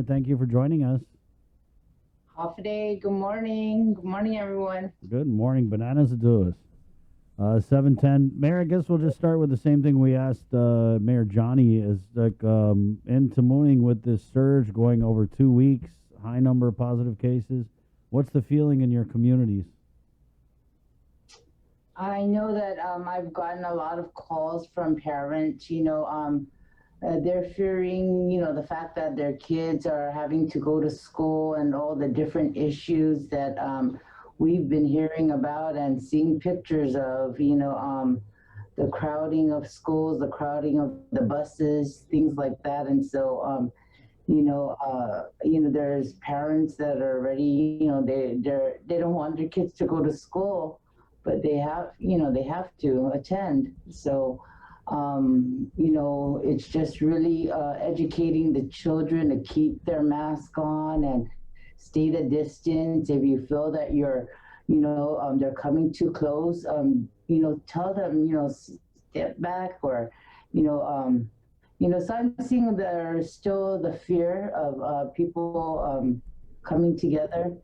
Thank you for joining us. Half a day. Good morning. Good morning, everyone. Good morning, bananas to us. 7:10. Mayor, I guess we'll just start with the same thing we asked Mayor Johnny. Is like in Tamuning with this surge going over 2 weeks, high number of positive cases. What's the feeling in your communities? I know that I've gotten a lot of calls from parents. They're fearing, the fact that their kids are having to go to school and all the different issues that we've been hearing about and seeing pictures of. The crowding of schools, the crowding of the buses, things like that. And so, there's parents that are already, they don't want their kids to go to school, but they have to attend. So, it's just really educating the children to keep their mask on and stay the distance. If you feel that they're coming too close, tell them, step back, or, you know, um, so I'm seeing there's still the fear of people coming together.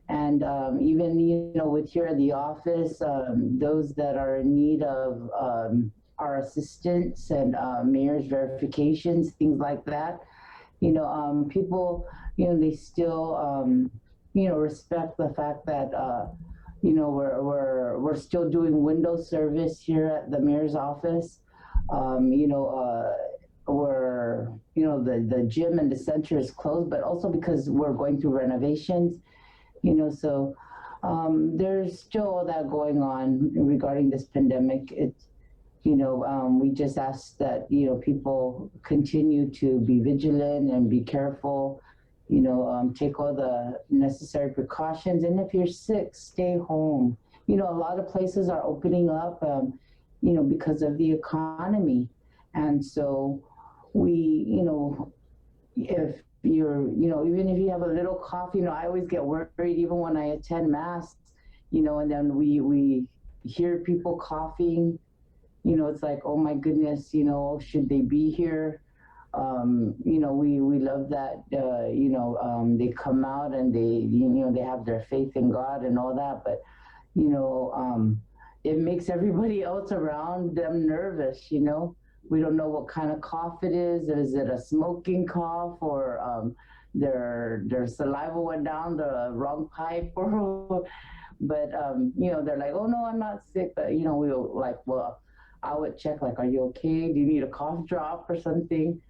And even, with here at the office, those that are in need of our assistance and mayor's verifications, things like that, people, they still, respect the fact that, we're still doing window service here at the mayor's office. Um, you know, uh, we're, the gym and the center is closed, but also because we're going through renovations, so there's still all that going on regarding this pandemic. We just ask that, people continue to be vigilant and be careful, take all the necessary precautions. And if you're sick, stay home. A lot of places are opening up, because of the economy. And so we, if you're, even if you have a little cough, I always get worried even when I attend mass, and then we hear people coughing, it's like, oh my goodness, should they be here? We love that, they come out and they have their faith in God and all that, but, you know, um, it makes everybody else around them nervous. We don't know what kind of cough it is. Is it a smoking cough, or their saliva went down the wrong pipe, or but they're like, oh no, I'm not sick. But we were like, well, I would check, like, are you okay? Do you need a cough drop or something?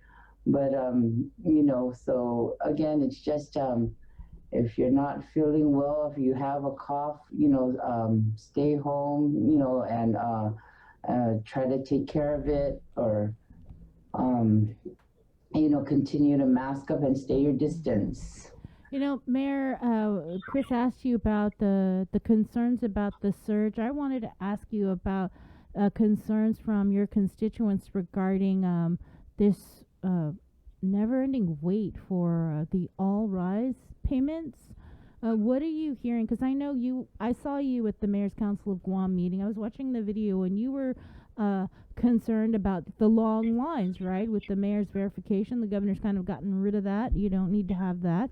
But so again, it's just if you're not feeling well, if you have a cough, stay home, and try to take care of it, or um, continue to mask up and stay your distance. Mayor, Chris asked you about the concerns about the surge. I wanted to ask you about concerns from your constituents regarding this never-ending wait for the all rise payments. What are you hearing? Because I saw you at the Mayor's Council of Guam meeting. I was watching the video, and you were concerned about the long lines, right? With the mayor's verification, the governor's kind of gotten rid of that. You don't need to have that.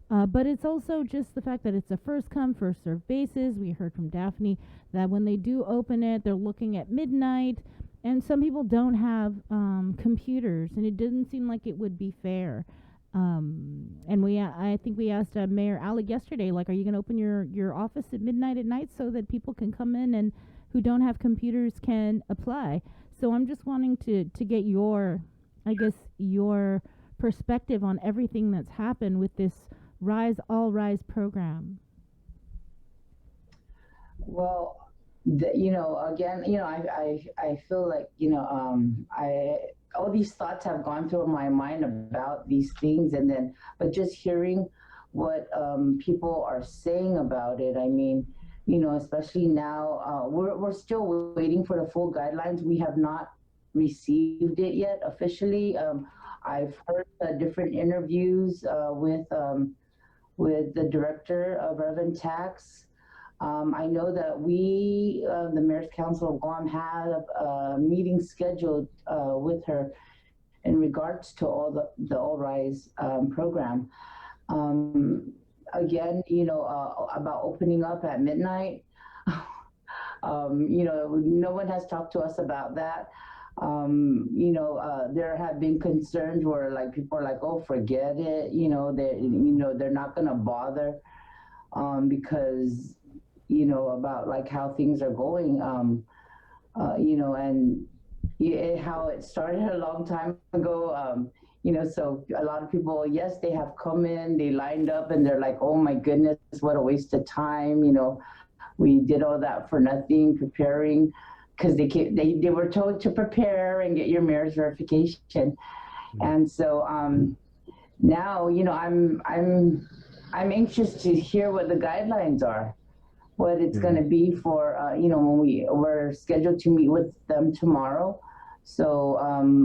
But it's also just the fact that it's a first come, first served basis. We heard from Daphne that when they do open it, they're looking at midnight. And some people don't have computers, and it didn't seem like it would be fair. And I think we asked Mayor Alec yesterday, like, are you going to open your office at midnight at night so that people can come in and who don't have computers can apply? So I'm just wanting to get your perspective on everything that's happened with this All Rise program. Well, again, I feel like, I all these thoughts have gone through my mind about these things, and then, but just hearing what people are saying about it. I mean, especially now, we're still waiting for the full guidelines. We have not received it yet officially. I've heard different interviews with the director of Reverend Tax. I know that the Mayor's Council of Guam had a meeting scheduled with her, in regards to all the All Rise program. Um, Again, about opening up at midnight. No one has talked to us about that. There have been concerns where like people are like, oh, forget it. They're not gonna bother because about like how things are going. And how it started a long time ago. So a lot of people, yes, they have come in, they lined up, and they're like, oh my goodness, what a waste of time. We did all that for nothing, preparing, because they were told to prepare and get your mayor's verification. And so now, I'm anxious to hear what the guidelines are, what it's going to be for, when we're scheduled to meet with them tomorrow. So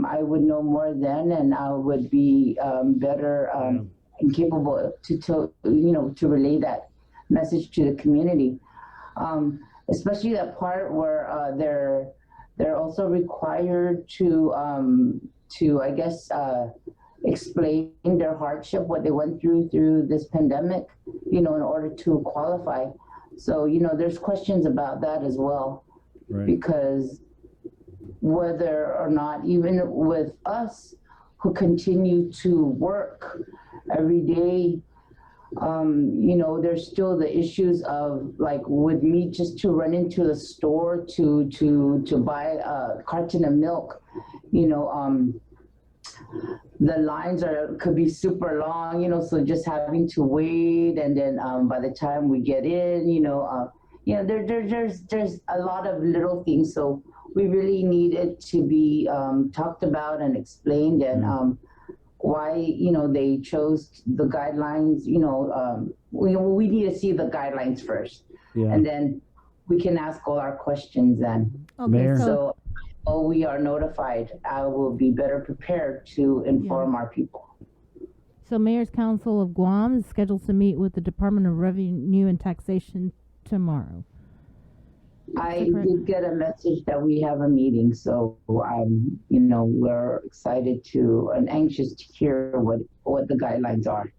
I would know more then, and I would be better and capable to relay that message to the community. Especially that part where they're also required to I guess explain their hardship, what they went through this pandemic, in order to qualify. So there's questions about that as well, because whether or not, even with us who continue to work every day, there's still the issues of like with me just to run into the store to buy a carton of milk, the lines could be super long, so just having to wait, and then by the time we get in, there's a lot of little things. So we really need it to be talked about and explained, and why they chose the guidelines. We need to see the guidelines first, and then we can ask all our questions then. Okay, Mayor. So we are notified, I will be better prepared to inform our people. So Mayor's Council of Guam is scheduled to meet with the Department of Revenue and Taxation tomorrow. I did get a message that we have a meeting, so we're excited to and anxious to hear what the guidelines are.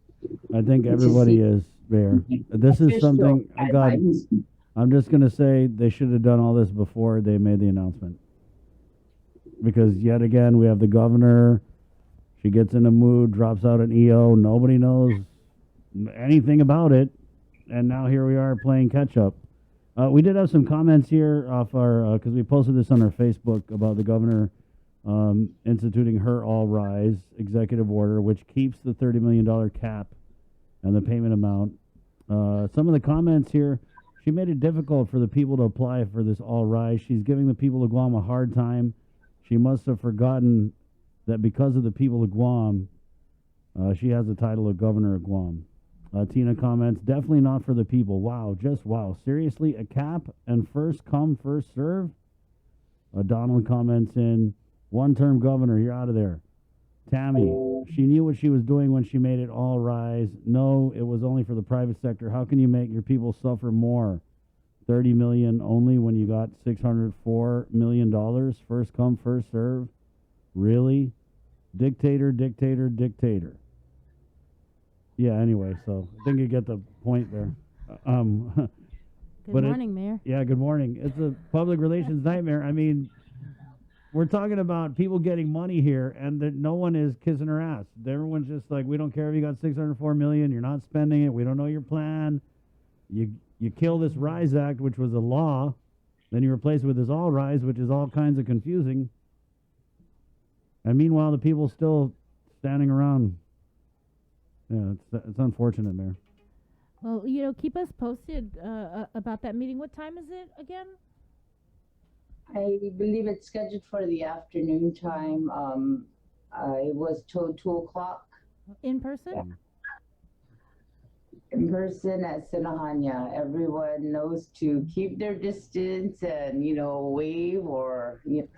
I think everybody is, Mayor. This is something, God, I'm just going to say they should have done all this before they made the announcement. Because yet again, we have the governor. She gets in a mood, drops out an EO. Nobody knows anything about it. And now here we are playing catch up. We did have some comments here off our, because we posted this on our Facebook about the governor instituting her All Rise executive order, which keeps the $30 million cap and the payment amount. Some of the comments here, she made it difficult for the people to apply for this All Rise. She's giving the people of Guam a hard time. She must have forgotten that because of the people of Guam, she has the title of Governor of Guam. Tina comments, definitely not for the people. Wow, just wow. Seriously, a cap and first come, first serve? Donald comments in, one-term governor, you're out of there. Tammy, she knew what she was doing when she made it All Rise. No, it was only for the private sector. How can you make your people suffer more? 30 million only when you got $604 million. First come, first serve. Really? Dictator, dictator, dictator. Yeah, anyway, so I think you get the point there. Good morning, Mayor. Yeah, good morning. It's a public relations nightmare. I mean, we're talking about people getting money here, and that no one is kissing her ass. Everyone's just like, we don't care if you got $604 million, you're not spending it, we don't know your plan. You kill this Rise Act, which was a law, then you replace it with this All Rise, which is all kinds of confusing. And meanwhile, the people still standing around. Yeah, it's unfortunate, Mayor. Well, keep us posted about that meeting. What time is it again? I believe it's scheduled for the afternoon time. I was told 2:00. In person? Yeah. In person at Sinahanya. Everyone knows to keep their distance and, wave or, no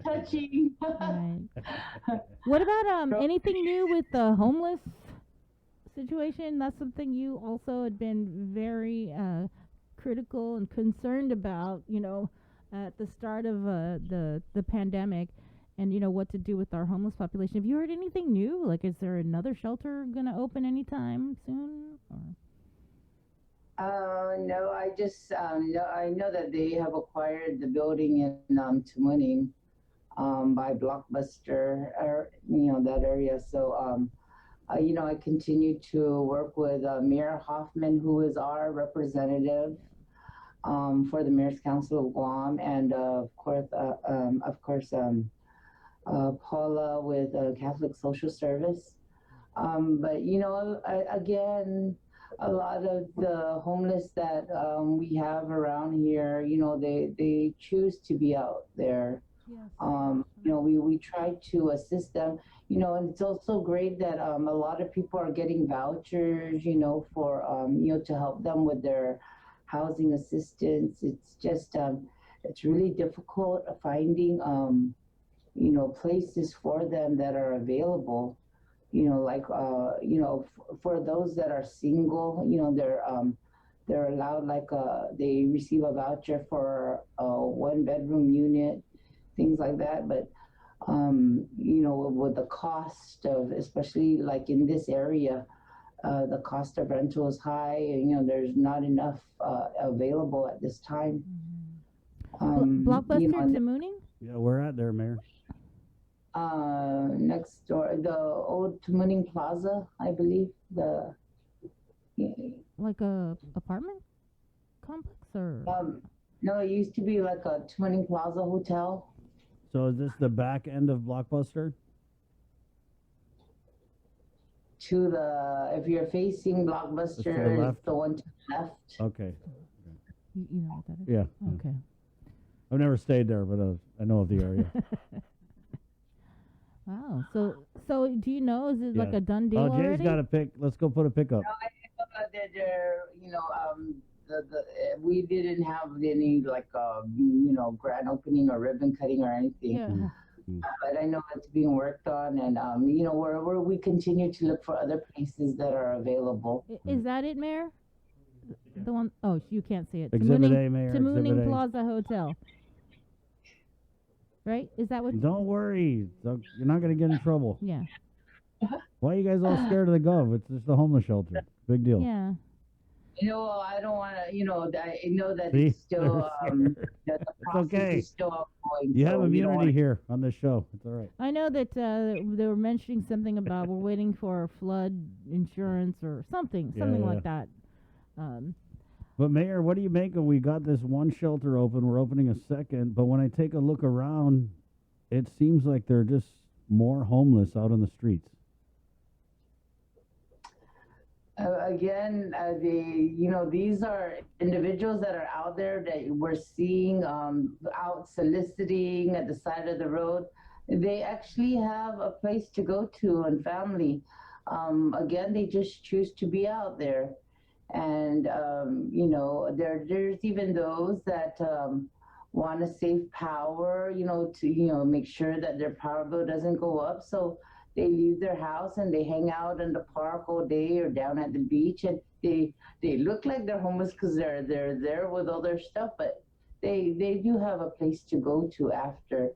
touching. Right. What about anything new with the homeless situation? That's something you also had been very critical and concerned about, at the start of the pandemic. and what to do with our homeless population. Have you heard anything new? Like, is there another shelter gonna open anytime soon? Or? No, I just no, I know that they have acquired the building in Tamuning by Blockbuster, or that area. So I continue to work with Mayor Hoffman, who is our representative for the Mayor's Council of Guam, and Paula with Catholic Social Service. But again, a lot of the homeless that we have around here, they choose to be out there. Yes. We try to assist them, and it's also great that a lot of people are getting vouchers, for, to help them with their housing assistance. It's just, it's really difficult finding, places for them that are available, like, for those that are single, they're allowed, like, they receive a voucher for a 1-bedroom unit, things like that. But with the cost of, especially like in this area, the cost of rental is high, and there's not enough available at this time. Blockbuster Tamuning? Yeah, we're at there, Mayor. Next door, the old Tamuning Plaza, I believe. Like a apartment complex, or? No, it used to be like a Tamuning Plaza Hotel. So is this the back end of Blockbuster? If you're facing Blockbuster, left? it's the one to the left. Okay. You know what that is? Yeah. Okay. I've never stayed there, but I know of the area. Wow. So do you know? Is it like Yeah. a done deal Oh, Jay's already? got a pick. Let's go put a pickup. No, I know that we didn't have any like grand opening or ribbon cutting or anything. Yeah. But I know it's being worked on, and where we continue to look for other places that are available. Is that it, Mayor? The one oh you can't see it. Exhibit A, Mayor. Tamuning Exhibit A. Plaza Hotel. Right? Is that what? Don't worry. You're not going to get in trouble. Yeah. Why are you guys all scared of the Gov? It's just a homeless shelter. Big deal. Yeah. I don't want to. I know that See? it's still that the It's process okay. is still ongoing. You so have we don't immunity wanna- here on this show. It's all right. I know that they were mentioning something about we're waiting for flood insurance or something Yeah. like that. But Mayor, what do you make of, we got this one shelter open, we're opening a second, but when I take a look around, it seems like there are just more homeless out on the streets. Again, these are individuals that are out there that we're seeing out soliciting at the side of the road. They actually have a place to go to and family. Again, they just choose to be out there. And, there's even those that want to save power, to, make sure that their power bill doesn't go up. So they leave their house and they hang out in the park all day or down at the beach, and they look like they're homeless because they're there with all their stuff, but they do have a place to go to after.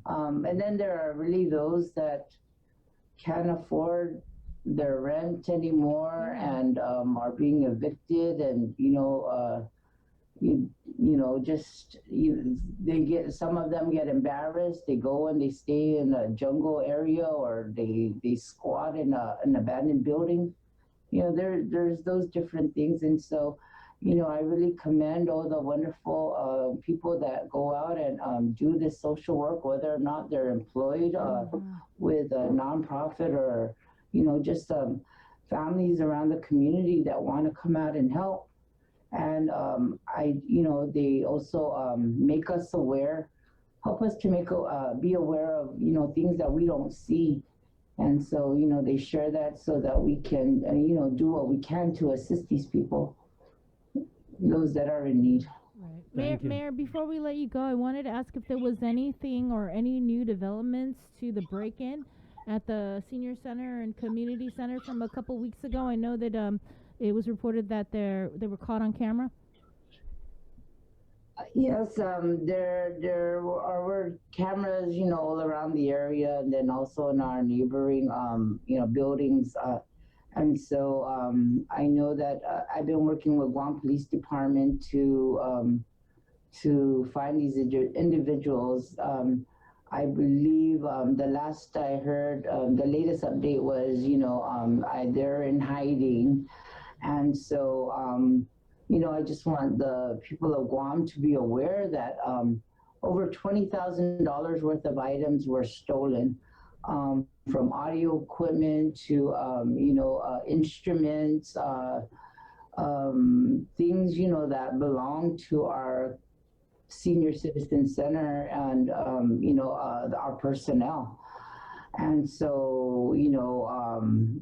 And then there are really those that can't afford their rent anymore and are being evicted, and some of them get embarrassed. They go and they stay in a jungle area, or they squat in an abandoned building. There's those different things. And so I really commend all the wonderful people that go out and do this social work, whether or not they're employed with a nonprofit or just families around the community that want to come out and help. And they also make us aware, help us to be aware of things that we don't see. And so they share that so that we can do what we can to assist these people, those that are in need. Right. Mayor, before we let you go, I wanted to ask if there was anything or any new developments to the break-in at the senior center and community center from a couple weeks ago. I know that it was reported that they were caught on camera. Yes, were cameras, all around the area, and then also in our neighboring, buildings. And so I know that I've been working with Guam Police Department to find these individuals. I believe the last I heard, the latest update was, they're in hiding. And so, I just want the people of Guam to be aware that over $20,000 worth of items were stolen, from audio equipment to, instruments, things, that belong to our senior citizen center and, our personnel. And so,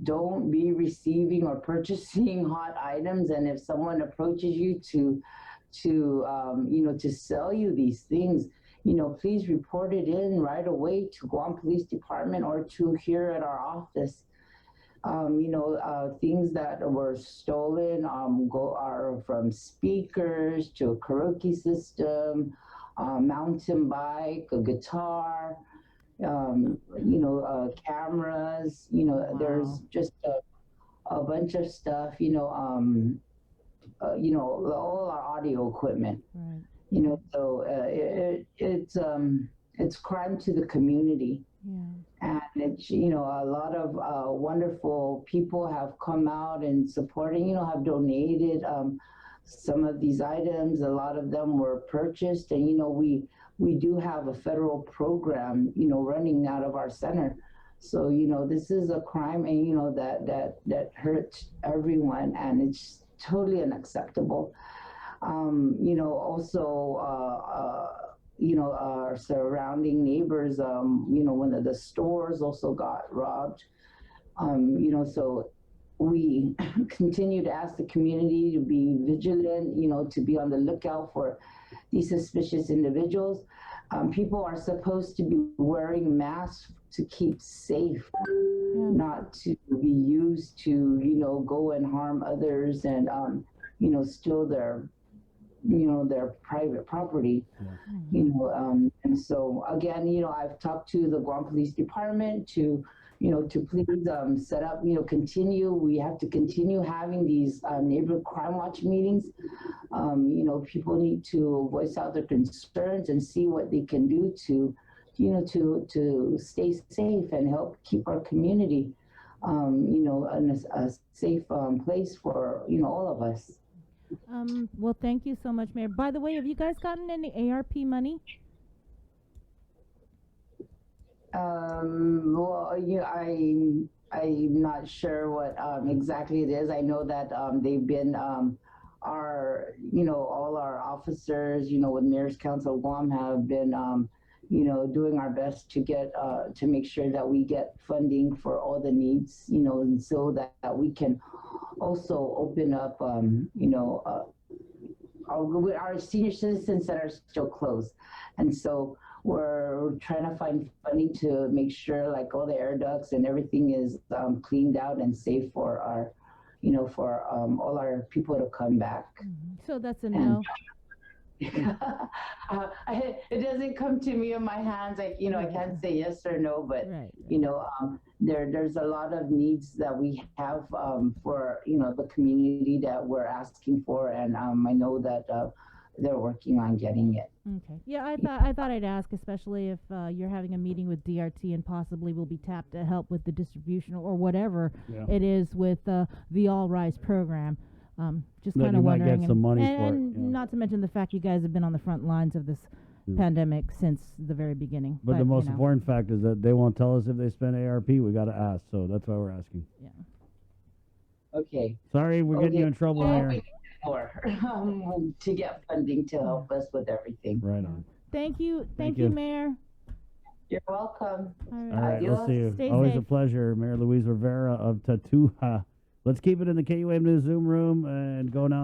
don't be receiving or purchasing hot items. And if someone approaches you to sell you these things, please report it in right away to Guam Police Department or to here at our office. Things that were stolen are from speakers to a karaoke system, mountain bike, a guitar, cameras, there's Wow. just a bunch of stuff, all our audio equipment, Right. so it's crime to the community. Yeah. And it's, a lot of wonderful people have come out and supporting, have donated some of these items. A lot of them were purchased, and we do have a federal program, running out of our center. So this is a crime, and that hurts everyone, and it's totally unacceptable. Also, our surrounding neighbors, one of the stores also got robbed. So we continue to ask the community to be vigilant, to be on the lookout for these suspicious individuals. People are supposed to be wearing masks to keep safe, Yeah. not to be used to, go and harm others and, steal their private property. And so again, I've talked to the Guam Police Department to please set up, we have to continue having these neighborhood crime watch meetings. People need to voice out their concerns and see what they can do to stay safe and help keep our community, in a safe place for, all of us. Well, thank you so much, Mayor. By the way, have you guys gotten any ARP money? Well, I'm not sure what exactly it is. I know that they've been all our officers, with Mayor's Council of Guam have been, doing our best to get to make sure that we get funding for all the needs, and so that we can also open up, our senior citizen centers still closed, and so we're trying to find funding to make sure like all the air ducts and everything is cleaned out and safe for our, for all our people to come back. So that's a And no. it doesn't come to me in my hands. I can't say yes or no, but Right. there's a lot of needs that we have for the community that we're asking for, and I know that they're working on getting it. Okay. Yeah, I thought I'd ask, especially if you're having a meeting with DRT and possibly will be tapped to help with the distribution or whatever Yeah. it is with the All Rise program. Just That kind you of might get wondering, some money and, for it, and yeah. not to mention the fact you guys have been on the front lines of this pandemic since the very beginning. But the most you know, important fact is that they won't tell us if they spend ARP. We got to ask, so that's why we're asking. Yeah. Okay. Sorry, we're getting you in trouble Well, here. we need more to get funding to help us with everything. Right on. Thank you, Thank you, you. Mayor. You're welcome. All All right, we'll Adios. see you. Stay Always a safe. pleasure, Mayor Luis Rivera of Tatuha. Let's keep it in the KUM News Zoom room and go now.